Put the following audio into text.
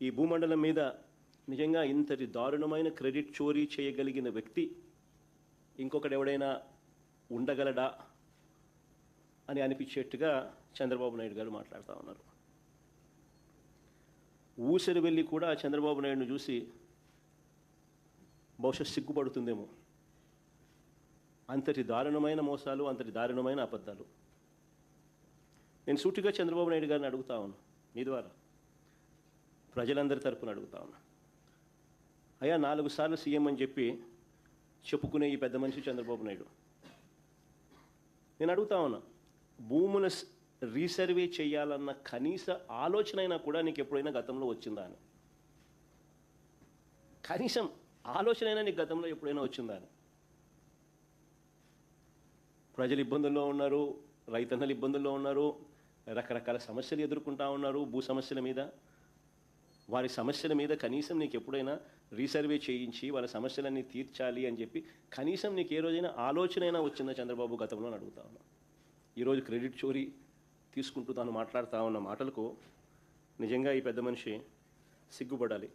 ఈ భూమండలం మీద నిజంగా ఇంతటి దారుణమైన క్రెడిట్ చోరీ చేయగలిగిన వ్యక్తి ఇంకొకటి ఎవడైనా ఉండగలడా అని అనిపించేట్టుగా చంద్రబాబు నాయుడు గారు మాట్లాడుతూ ఉన్నారు. ఊసరి వెళ్ళి కూడా చంద్రబాబు నాయుడును చూసి బహుశా సిగ్గుపడుతుందేమో. అంతటి దారుణమైన మోసాలు, అంతటి దారుణమైన అబద్ధాలు. నేను సూటిగా చంద్రబాబు నాయుడు గారిని అడుగుతా ఉన్నా, మీ ద్వారా ప్రజలందరి తరపున అడుగుతా ఉన్నా. అయ్యా, 4 సార్లు సీఎం అని చెప్పి చెప్పుకునే ఈ పెద్ద మనిషి చంద్రబాబు నాయుడు, నేను అడుగుతా ఉన్నా, భూముల రీసర్వే చేయాలన్న కనీస ఆలోచన అయినా కూడా నీకు ఎప్పుడైనా గతంలో వచ్చిందా అని? కనీసం ఆలోచన అయినా నీకు గతంలో ఎప్పుడైనా వచ్చిందా అని? ప్రజలు ఇబ్బందుల్లో ఉన్నారు, రైతన్నలు ఇబ్బందుల్లో ఉన్నారు, రకరకాల సమస్యలు ఎదుర్కొంటూ ఉన్నారు. భూ సమస్యల మీద, వారి సమస్యల మీద కనీసం నీకు ఎప్పుడైనా రీసర్వే చేయించి వాళ్ళ సమస్యలన్నీ తీర్చాలి అని చెప్పి కనీసం నీకు ఏ రోజైనా ఆలోచన అయినా వచ్చిందా చంద్రబాబు గతంలో అని అడుగుతా ఉన్నా. ఈరోజు క్రెడిట్ చోరీ తీసుకుంటూ తాను మాట్లాడుతూ ఉన్న మాటలకు నిజంగా ఈ పెద్ద మనిషి సిగ్గుపడాలి.